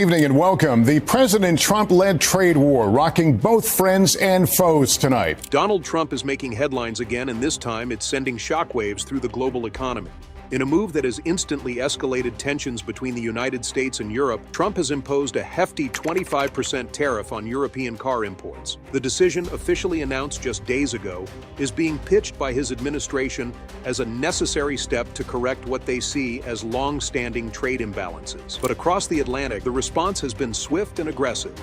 Evening and welcome. The President Trump-led trade war rocking both friends and foes tonight. Donald Trump is making headlines again, and this time it's sending shockwaves through the global economy. In a move that has instantly escalated tensions between the United States and Europe, Trump has imposed a hefty 25% tariff on European car imports. The decision, officially announced just days ago, is being pitched by his administration as a necessary step to correct what they see as long-standing trade imbalances. But across the Atlantic, the response has been swift and aggressive.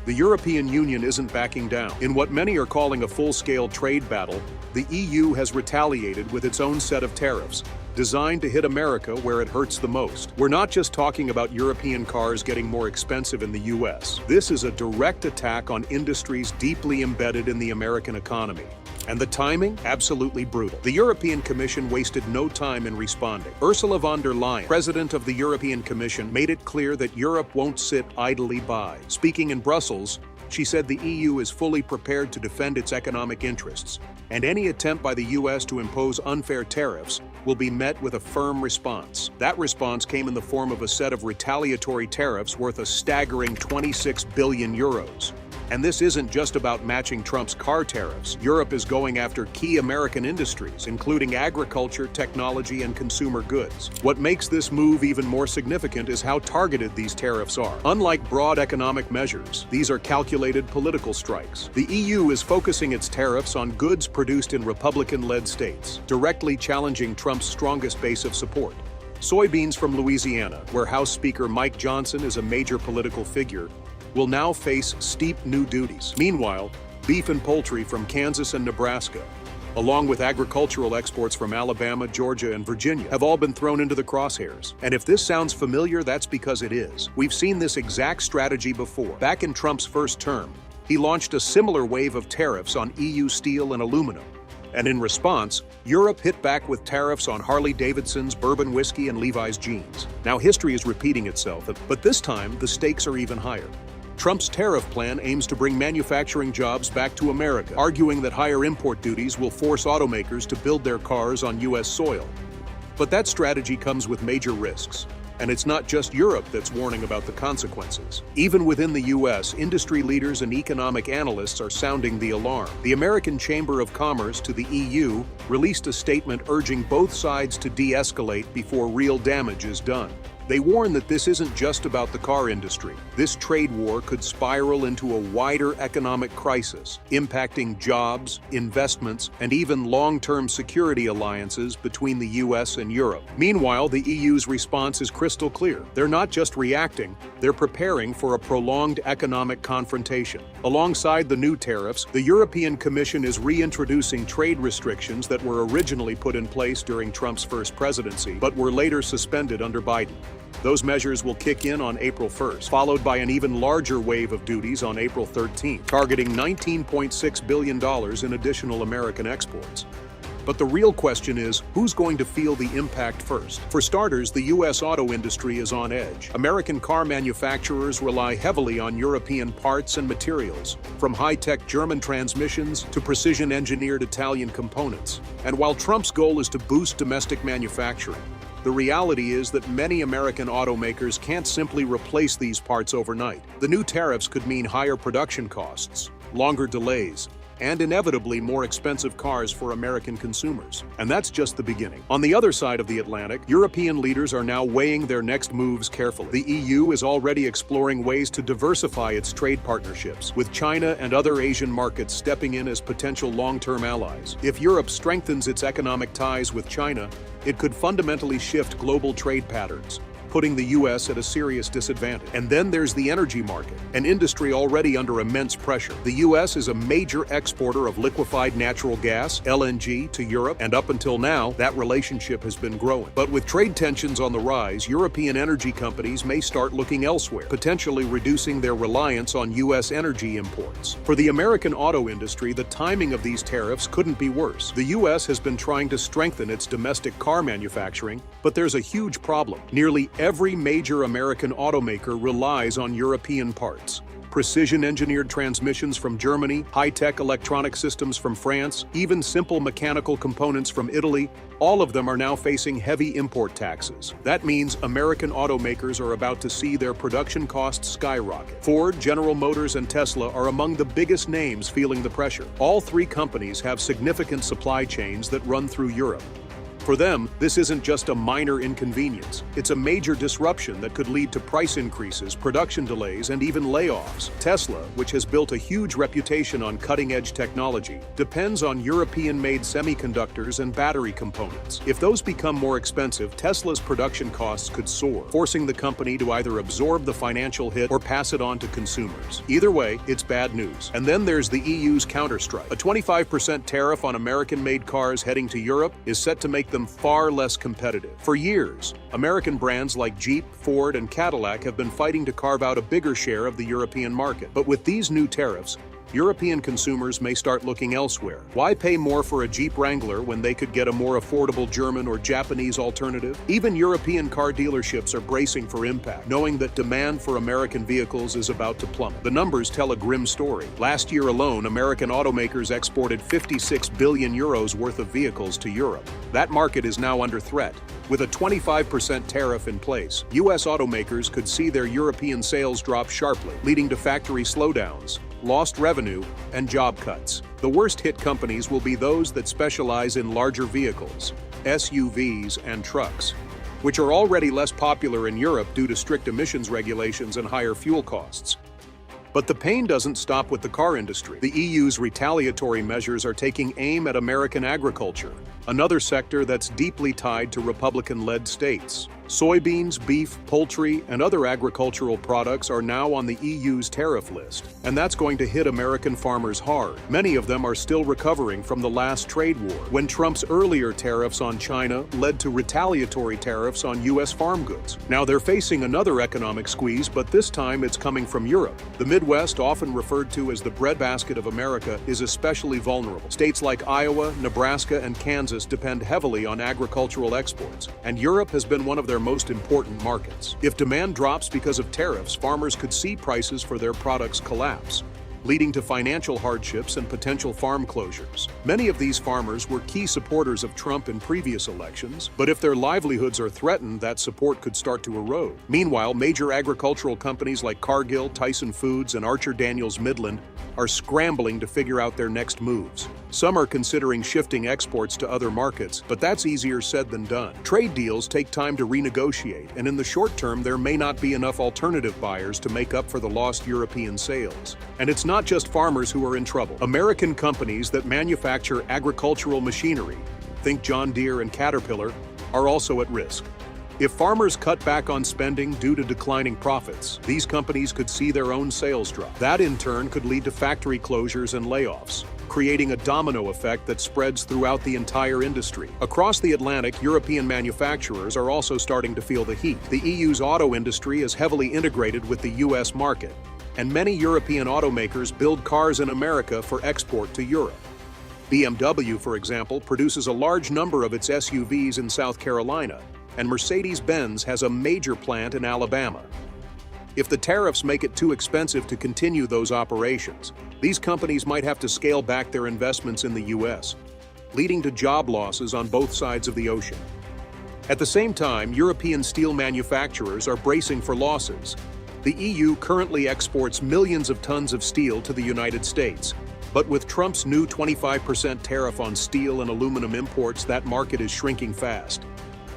The European Union isn't backing down. In what many are calling a full-scale trade battle, the EU has retaliated with its own set of tariffs, designed to hit America where it hurts the most. We're not just talking about European cars getting more expensive in the US. This is a direct attack on industries deeply embedded in the American economy. And the timing? Absolutely brutal. The European Commission wasted no time in responding. Ursula von der Leyen, president of the European Commission, made it clear that Europe won't sit idly by. Speaking in Brussels, she said the EU is fully prepared to defend its economic interests, and any attempt by the US to impose unfair tariffs will be met with a firm response. That response came in the form of a set of retaliatory tariffs worth a staggering 26 billion euros. And this isn't just about matching Trump's car tariffs. Europe is going after key American industries, including agriculture, technology, and consumer goods. What makes this move even more significant is how targeted these tariffs are. Unlike broad economic measures, these are calculated political strikes. The EU is focusing its tariffs on goods produced in Republican-led states, directly challenging Trump's strongest base of support. Soybeans from Louisiana, where House Speaker Mike Johnson is a major political figure, will now face steep new duties. Meanwhile, beef and poultry from Kansas and Nebraska, along with agricultural exports from Alabama, Georgia, and Virginia, have all been thrown into the crosshairs. And if this sounds familiar, that's because it is. We've seen this exact strategy before. Back in Trump's first term, he launched a similar wave of tariffs on EU steel and aluminum. And in response, Europe hit back with tariffs on Harley-Davidson's bourbon whiskey and Levi's jeans. Now history is repeating itself, but this time the stakes are even higher. Trump's tariff plan aims to bring manufacturing jobs back to America, arguing that higher import duties will force automakers to build their cars on U.S. soil. But that strategy comes with major risks. And it's not just Europe that's warning about the consequences. Even within the U.S., industry leaders and economic analysts are sounding the alarm. The American Chamber of Commerce to the EU released a statement urging both sides to de-escalate before real damage is done. They warn that this isn't just about the car industry. This trade war could spiral into a wider economic crisis, impacting jobs, investments, and even long-term security alliances between the US and Europe. Meanwhile, the EU's response is crystal clear. They're not just reacting, they're preparing for a prolonged economic confrontation. Alongside the new tariffs, the European Commission is reintroducing trade restrictions that were originally put in place during Trump's first presidency, but were later suspended under Biden. Those measures will kick in on April 1st, followed by an even larger wave of duties on April 13th, targeting $19.6 billion in additional American exports. But the real question is, who's going to feel the impact first? For starters, the U.S. auto industry is on edge. American car manufacturers rely heavily on European parts and materials, from high-tech German transmissions to precision-engineered Italian components. And while Trump's goal is to boost domestic manufacturing, the reality is that many American automakers can't simply replace these parts overnight. The new tariffs could mean higher production costs, longer delays, and inevitably more expensive cars for American consumers. And that's just the beginning. On the other side of the Atlantic, European leaders are now weighing their next moves carefully. The EU is already exploring ways to diversify its trade partnerships, with China and other Asian markets stepping in as potential long-term allies. If Europe strengthens its economic ties with China, it could fundamentally shift global trade patterns, putting the U.S. at a serious disadvantage. And then there's the energy market, an industry already under immense pressure. The U.S. is a major exporter of liquefied natural gas, LNG, to Europe, and up until now, that relationship has been growing. But with trade tensions on the rise, European energy companies may start looking elsewhere, potentially reducing their reliance on U.S. energy imports. For the American auto industry, the timing of these tariffs couldn't be worse. The U.S. has been trying to strengthen its domestic car manufacturing, but there's a huge problem. Nearly every major American automaker relies on European parts. precision-engineered transmissions from Germany, high-tech electronic systems from France, even simple mechanical components from Italy, all of them are now facing heavy import taxes. That means American automakers are about to see their production costs skyrocket. Ford, General Motors, and Tesla are among the biggest names feeling the pressure. All three companies have significant supply chains that run through Europe. For them, this isn't just a minor inconvenience. It's a major disruption that could lead to price increases, production delays, and even layoffs. Tesla, which has built a huge reputation on cutting-edge technology, depends on European-made semiconductors and battery components. If those become more expensive, Tesla's production costs could soar, forcing the company to either absorb the financial hit or pass it on to consumers. Either way, it's bad news. And then there's the EU's Counterstrike. A 25% tariff on American-made cars heading to Europe is set to make them far less competitive. For years, American brands like Jeep, Ford, and Cadillac have been fighting to carve out a bigger share of the European market. But with these new tariffs, European consumers may start looking elsewhere. Why pay more for a Jeep Wrangler when they could get a more affordable German or Japanese alternative? Even European car dealerships are bracing for impact, knowing that demand for American vehicles is about to plummet. The numbers tell a grim story. Last year alone, American automakers exported 56 billion euros worth of vehicles to Europe. That market is now under threat. With a 25% tariff in place, U.S. automakers could see their European sales drop sharply, leading to factory slowdowns, lost revenue, and job cuts. The worst-hit companies will be those that specialize in larger vehicles, SUVs and trucks, which are already less popular in Europe due to strict emissions regulations and higher fuel costs. But the pain doesn't stop with the car industry. The EU's retaliatory measures are taking aim at American agriculture, another sector that's deeply tied to Republican-led states. Soybeans, beef, poultry, and other agricultural products are now on the EU's tariff list, and that's going to hit American farmers hard. Many of them are still recovering from the last trade war, when Trump's earlier tariffs on China led to retaliatory tariffs on U.S. farm goods. Now they're facing another economic squeeze, but this time it's coming from Europe. The Midwest, often referred to as the breadbasket of America, is especially vulnerable. States like Iowa, Nebraska, and Kansas depend heavily on agricultural exports, and Europe has been one of their most important markets. If demand drops because of tariffs, farmers could see prices for their products collapse, leading to financial hardships and potential farm closures. Many of these farmers were key supporters of Trump in previous elections, but if their livelihoods are threatened, that support could start to erode. Meanwhile, major agricultural companies like Cargill, Tyson Foods, and Archer Daniels Midland are scrambling to figure out their next moves. Some are considering shifting exports to other markets, but that's easier said than done. Trade deals take time to renegotiate, and in the short term, there may not be enough alternative buyers to make up for the lost European sales. And it's not just farmers who are in trouble. American companies that manufacture agricultural machinery, think John Deere and Caterpillar, are also at risk. If farmers cut back on spending due to declining profits, these companies could see their own sales drop. That in turn could lead to factory closures and layoffs, creating a domino effect that spreads throughout the entire industry. Across the Atlantic, European manufacturers are also starting to feel the heat. The EU's auto industry is heavily integrated with the U.S. market, and many European automakers build cars in America for export to Europe. BMW, for example, produces a large number of its SUVs in South Carolina, and Mercedes-Benz has a major plant in Alabama. If the tariffs make it too expensive to continue those operations, these companies might have to scale back their investments in the U.S., leading to job losses on both sides of the ocean. At the same time, European steel manufacturers are bracing for losses. The EU currently exports millions of tons of steel to the United States, but with Trump's new 25% tariff on steel and aluminum imports, that market is shrinking fast.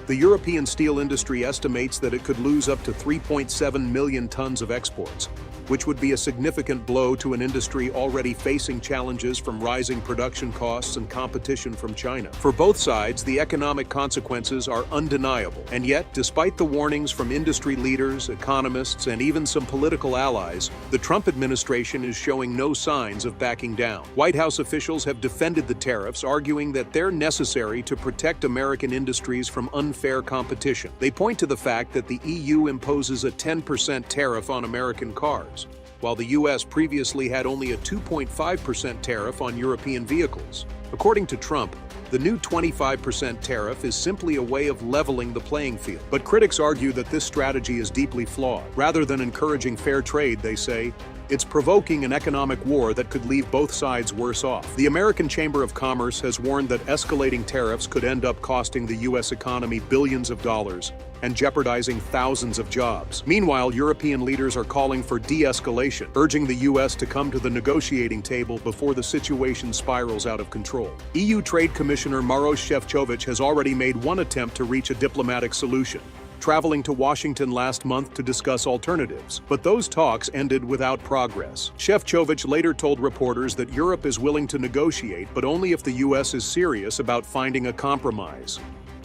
The European steel industry estimates that it could lose up to 3.7 million tons of exports, which would be a significant blow to an industry already facing challenges from rising production costs and competition from China. For both sides, the economic consequences are undeniable. And yet, despite the warnings from industry leaders, economists, and even some political allies, the Trump administration is showing no signs of backing down. White House officials have defended the tariffs, arguing that they're necessary to protect American industries from unfair competition. They point to the fact that the EU imposes a 10% tariff on American cars, while the U.S. previously had only a 2.5% tariff on European vehicles. According to Trump, the new 25% tariff is simply a way of leveling the playing field. But critics argue that this strategy is deeply flawed. Rather than encouraging fair trade, they say, It's provoking an economic war that could leave both sides worse off. The American Chamber of Commerce has warned that escalating tariffs could end up costing the U.S. economy billions of dollars and jeopardizing thousands of jobs. Meanwhile, European leaders are calling for de-escalation, urging the U.S. to come to the negotiating table before the situation spirals out of control. EU Trade Commissioner Maroš Šefčovič has already made one attempt to reach a diplomatic solution, traveling to Washington last month to discuss alternatives. But those talks ended without progress. Šefčovič later told reporters that Europe is willing to negotiate, but only if the U.S. is serious about finding a compromise.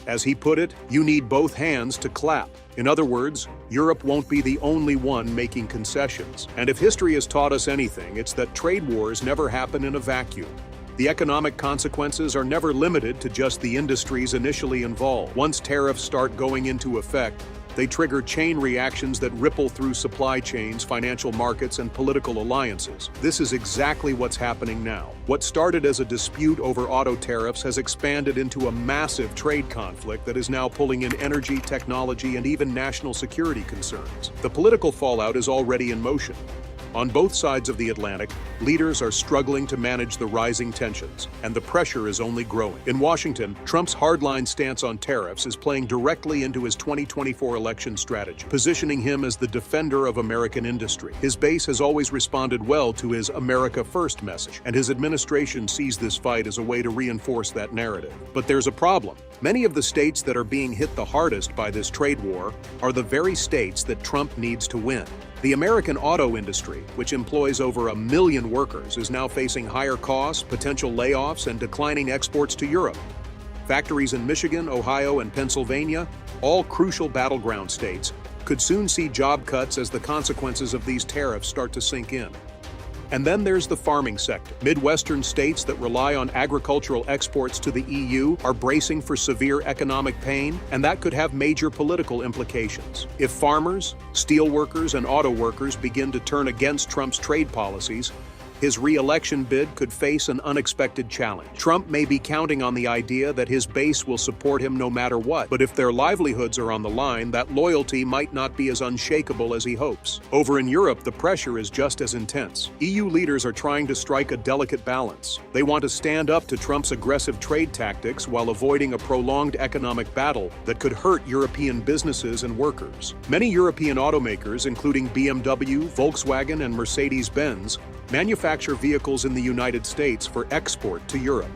As he put it, you need both hands to clap. In other words, Europe won't be the only one making concessions. And if history has taught us anything, it's that trade wars never happen in a vacuum. The economic consequences are never limited to just the industries initially involved. Once tariffs start going into effect, they trigger chain reactions that ripple through supply chains, financial markets, and political alliances. This is exactly what's happening now. What started as a dispute over auto tariffs has expanded into a massive trade conflict that is now pulling in energy, technology, and even national security concerns. The political fallout is already in motion. On both sides of the Atlantic, leaders are struggling to manage the rising tensions, and the pressure is only growing. In Washington, Trump's hardline stance on tariffs is playing directly into his 2024 election strategy, positioning him as the defender of American industry. His base has always responded well to his America First message, and his administration sees this fight as a way to reinforce that narrative. But there's a problem. Many of the states that are being hit the hardest by this trade war are the very states that Trump needs to win. The American auto industry, which employs over 1 million workers, is now facing higher costs, potential layoffs, and declining exports to Europe. Factories in Michigan, Ohio, and Pennsylvania, all crucial battleground states, could soon see job cuts as the consequences of these tariffs start to sink in. And then there's the farming sector. Midwestern states that rely on agricultural exports to the EU are bracing for severe economic pain, and that could have major political implications. If farmers, steel workers, and auto workers begin to turn against Trump's trade policies, his re-election bid could face an unexpected challenge. Trump may be counting on the idea that his base will support him no matter what, but if their livelihoods are on the line, that loyalty might not be as unshakable as he hopes. Over in Europe, the pressure is just as intense. EU leaders are trying to strike a delicate balance. They want to stand up to Trump's aggressive trade tactics while avoiding a prolonged economic battle that could hurt European businesses and workers. Many European automakers, including BMW, Volkswagen, and Mercedes-Benz, manufacture vehicles in the United States for export to Europe.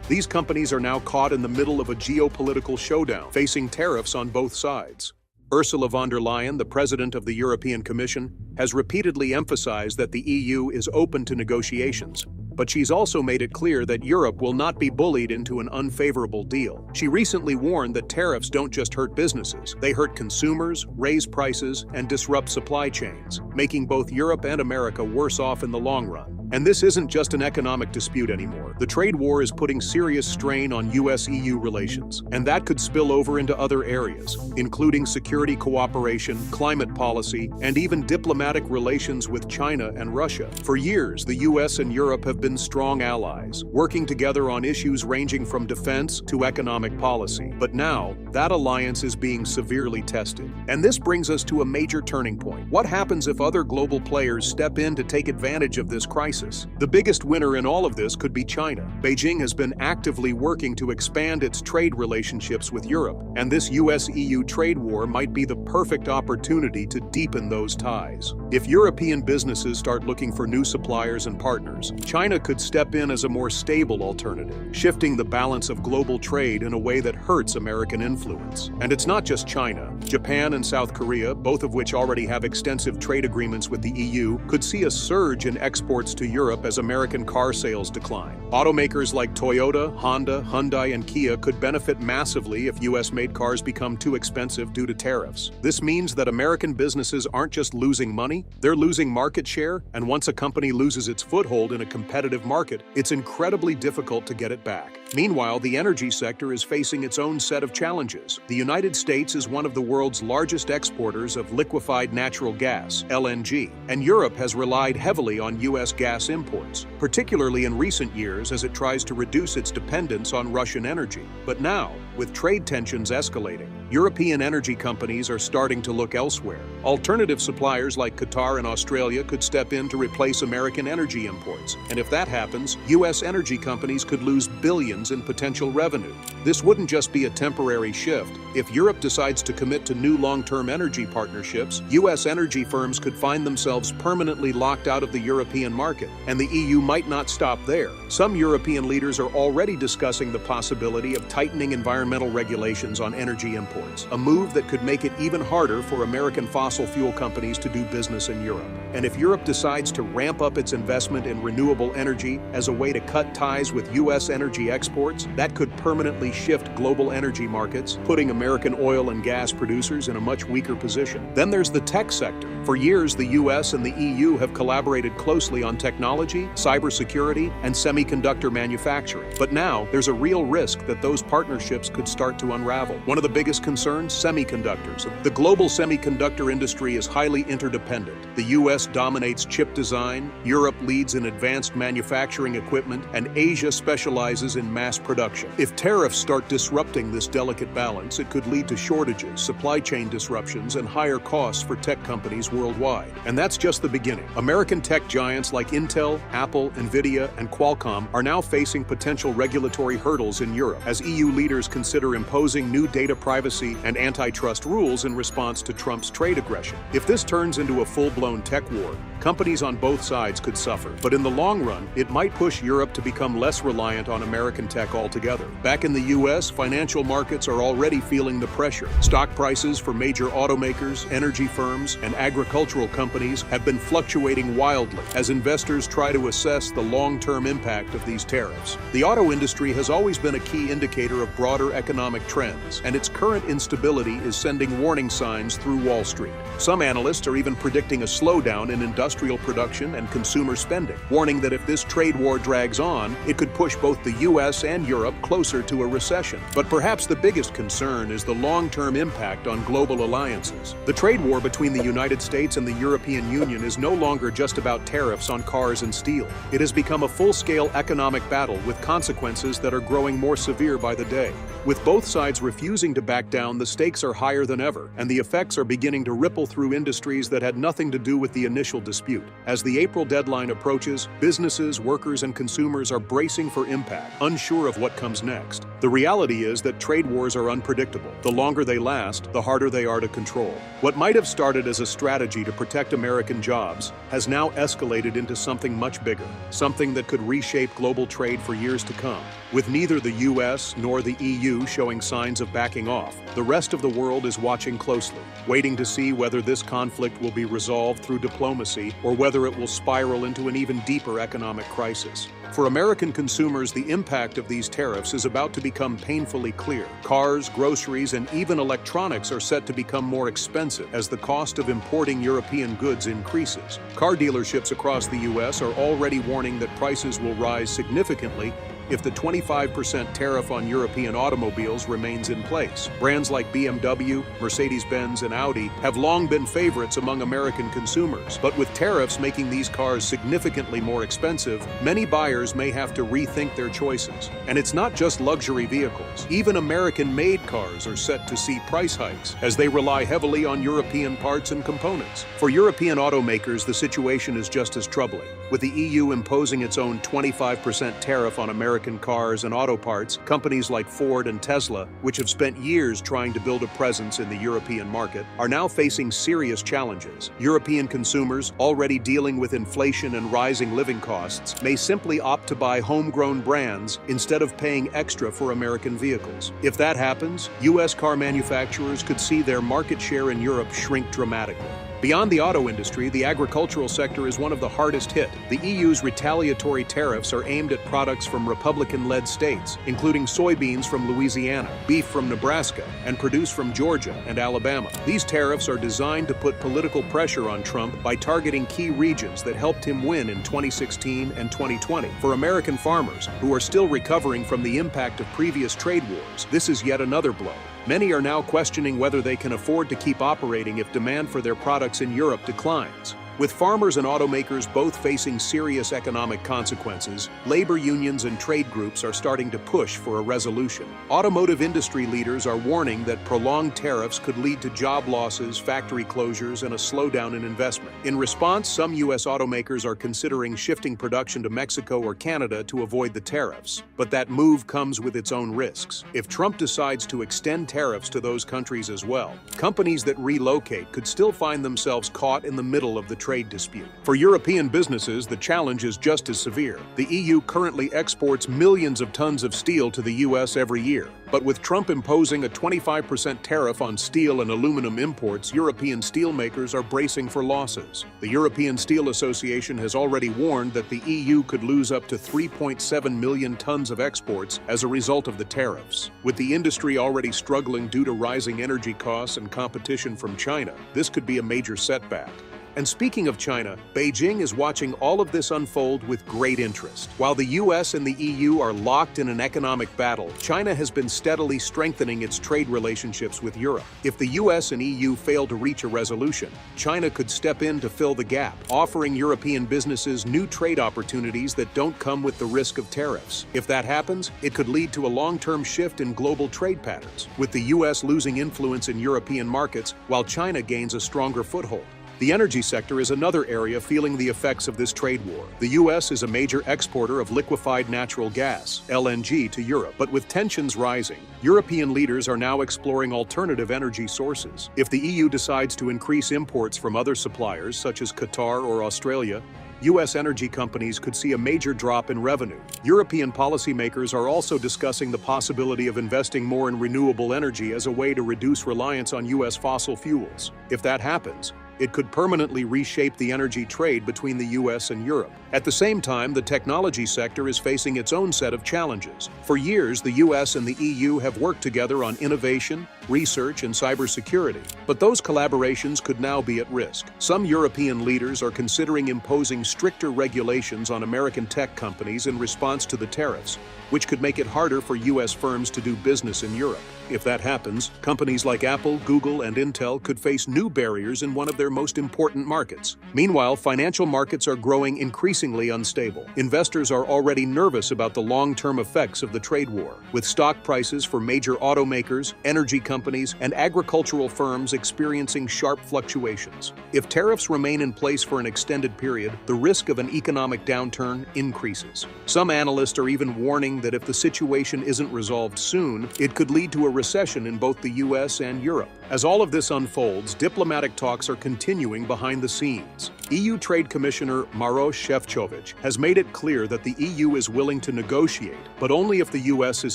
These companies are now caught in the middle of a geopolitical showdown, facing tariffs on both sides. Ursula von der Leyen, the president of the European Commission, has repeatedly emphasized that the EU is open to negotiations, but she's also made it clear that Europe will not be bullied into an unfavorable deal. She recently warned that tariffs don't just hurt businesses, they hurt consumers, raise prices, and disrupt supply chains, making both Europe and America worse off in the long run. And this isn't just an economic dispute anymore. The trade war is putting serious strain on US-EU relations, and that could spill over into other areas, including security cooperation, climate policy, and even diplomatic relations with China and Russia. For years, the US and Europe have been strong allies, working together on issues ranging from defense to economic policy. But now, that alliance is being severely tested. And this brings us to a major turning point. What happens if other global players step in to take advantage of this crisis? The biggest winner in all of this could be China. Beijing has been actively working to expand its trade relationships with Europe, and this US-EU trade war might be the perfect opportunity to deepen those ties. If European businesses start looking for new suppliers and partners, China could step in as a more stable alternative, shifting the balance of global trade in a way that hurts American influence. And it's not just China. Japan and South Korea, both of which already have extensive trade agreements with the EU, could see a surge in exports to Europe as American car sales decline. Automakers like Toyota, Honda, Hyundai, and Kia could benefit massively if US-made cars become too expensive due to tariffs. This means that American businesses aren't just losing money, they're losing market share, and once a company loses its foothold in a competitive market, it's incredibly difficult to get it back. Meanwhile, the energy sector is facing its own set of challenges. The United States is one of the world's largest exporters of liquefied natural gas, LNG, and Europe has relied heavily on US gas imports, particularly in recent years as it tries to reduce its dependence on Russian energy. But now, with trade tensions escalating, European energy companies are starting to look elsewhere. Alternative suppliers like Qatar and Australia could step in to replace American energy imports. And if that happens, U.S. energy companies could lose billions in potential revenue. This wouldn't just be a temporary shift. If Europe decides to commit to new long-term energy partnerships, U.S. energy firms could find themselves permanently locked out of the European market, and the EU might not stop there. Some European leaders are already discussing the possibility of tightening environmental regulations on energy imports, a move that could make it even harder for American fossil fuel companies to do business in Europe. And if Europe decides to ramp up its investment in renewable energy as a way to cut ties with U.S. energy exports, that could permanently shift global energy markets, putting American oil and gas producers in a much weaker position. Then there's the tech sector. For years, the U.S. and the EU have collaborated closely on technology, cybersecurity, and semiconductor manufacturing. But now, there's a real risk that those partnerships could start to unravel. One of the biggest concerns, semiconductors. The global semiconductor industry is highly interdependent. The U.S. dominates chip design, Europe leads in advanced manufacturing equipment, and Asia specializes in mass production. If tariffs start disrupting this delicate balance, it could lead to shortages, supply chain disruptions, and higher costs for tech companies worldwide. And that's just the beginning. American tech giants like Intel, Apple, Nvidia, and Qualcomm are now facing potential regulatory hurdles in Europe as EU leaders consider imposing new data privacy and antitrust rules in response to Trump's trade aggression. If this turns into a full-blown tech war, companies on both sides could suffer. But in the long run, it might push Europe to become less reliant on American tech altogether. Back in the U.S., financial markets are already feeling the pressure. Stock prices for major automakers, energy firms, and agricultural companies have been fluctuating wildly as investors try to assess the long-term impact of these tariffs. The auto industry has always been a key indicator of broader economic trends, and its current instability is sending warning signs through Wall Street. Some analysts are even predicting a slowdown in industrial production and consumer spending, warning that if this trade war drags on, it could push both the U.S. and Europe closer to a recession. But perhaps the biggest concern is the long-term impact on global alliances. The trade war between the United States and the European Union is no longer just about tariffs on cars and steel. It has become a full-scale economic battle with consequences that are growing more severe by the day. With both sides refusing to back down, the stakes are higher than ever, and the effects are beginning to ripple through industries that had nothing to do with the initial dispute. As the April deadline approaches, businesses, workers, and consumers are bracing for impact, unsure of what comes next. The reality is that trade wars are unpredictable. The longer they last, the harder they are to control. What might have started as a strategy to protect American jobs has now escalated into something much bigger, something that could reshape global trade for years to come. With neither the U.S. nor the EU showing signs of backing off, the rest of the world is watching closely, waiting to see whether this conflict will be resolved through diplomacy or whether it will spiral into an even deeper economic crisis. For American consumers, the impact of these tariffs is about to become painfully clear. Cars, groceries, and even electronics are set to become more expensive as the cost of importing European goods increases. Car dealerships across the U.S. are already warning that prices will rise significantly if the 25% tariff on European automobiles remains in place. Brands like BMW, Mercedes-Benz, and Audi have long been favorites among American consumers, but with tariffs making these cars significantly more expensive, many buyers may have to rethink their choices. And it's not just luxury vehicles. Even American-made cars are set to see price hikes as they rely heavily on European parts and components. For European automakers, the situation is just as troubling. With the EU imposing its own 25% tariff on American cars and auto parts, companies like Ford and Tesla, which have spent years trying to build a presence in the European market, are now facing serious challenges. European consumers, already dealing with inflation and rising living costs, may simply opt to buy homegrown brands instead of paying extra for American vehicles. If that happens, U.S. car manufacturers could see their market share in Europe shrink dramatically. Beyond the auto industry, the agricultural sector is one of the hardest hit. The EU's retaliatory tariffs are aimed at products from Republican-led states, including soybeans from Louisiana, beef from Nebraska, and produce from Georgia and Alabama. These tariffs are designed to put political pressure on Trump by targeting key regions that helped him win in 2016 and 2020. For American farmers, who are still recovering from the impact of previous trade wars, this is yet another blow. Many are now questioning whether they can afford to keep operating if demand for their products in Europe declines. With farmers and automakers both facing serious economic consequences, labor unions and trade groups are starting to push for a resolution. Automotive industry leaders are warning that prolonged tariffs could lead to job losses, factory closures, and a slowdown in investment. In response, some U.S. automakers are considering shifting production to Mexico or Canada to avoid the tariffs. But that move comes with its own risks. If Trump decides to extend tariffs to those countries as well, companies that relocate could still find themselves caught in the middle of the trade dispute. For European businesses, the challenge is just as severe. The EU currently exports millions of tons of steel to the U.S. every year. But with Trump imposing a 25% tariff on steel and aluminum imports, European steelmakers are bracing for losses. The European Steel Association has already warned that the EU could lose up to 3.7 million tons of exports as a result of the tariffs. With the industry already struggling due to rising energy costs and competition from China, this could be a major setback. And speaking of China, Beijing is watching all of this unfold with great interest. While the US and the EU are locked in an economic battle, China has been steadily strengthening its trade relationships with Europe. If the US and EU fail to reach a resolution, China could step in to fill the gap, offering European businesses new trade opportunities that don't come with the risk of tariffs. If that happens, it could lead to a long-term shift in global trade patterns, with the US losing influence in European markets while China gains a stronger foothold. The energy sector is another area feeling the effects of this trade war. The U.S. is a major exporter of liquefied natural gas, LNG, to Europe. But with tensions rising, European leaders are now exploring alternative energy sources. If the EU decides to increase imports from other suppliers, such as Qatar or Australia, U.S. energy companies could see a major drop in revenue. European policymakers are also discussing the possibility of investing more in renewable energy as a way to reduce reliance on U.S. fossil fuels. If that happens, it could permanently reshape the energy trade between the U.S. and Europe. At the same time, the technology sector is facing its own set of challenges. For years, the U.S. and the EU have worked together on innovation, research, and cybersecurity. But those collaborations could now be at risk. Some European leaders are considering imposing stricter regulations on American tech companies in response to the tariffs, which could make it harder for U.S. firms to do business in Europe. If that happens, companies like Apple, Google, and Intel could face new barriers in one of their most important markets. Meanwhile, financial markets are growing increasingly unstable. Investors are already nervous about the long-term effects of the trade war, with stock prices for major automakers, energy companies, and agricultural firms experiencing sharp fluctuations. If tariffs remain in place for an extended period, the risk of an economic downturn increases. Some analysts are even warning that if the situation isn't resolved soon, it could lead to a recession in both the U.S. and Europe. As all of this unfolds, diplomatic talks are continuing behind the scenes. EU Trade Commissioner Maroš Šefčovič has made it clear that the EU is willing to negotiate, but only if the U.S. is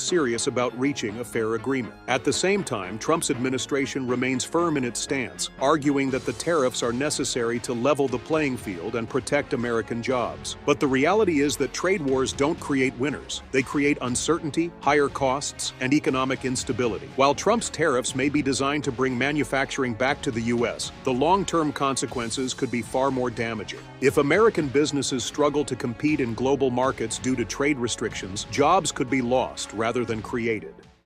serious about reaching a fair agreement. At the same time, Trump's administration remains firm in its stance, arguing that the tariffs are necessary to level the playing field and protect American jobs. But the reality is that trade wars don't create winners. They create uncertainty, higher costs, and economic instability. While Trump's tariffs may be designed to bring manufacturing back to the U.S., the long-term consequences could be far more damaging. If American businesses struggle to compete in global markets due to trade restrictions, jobs could be lost rather than created.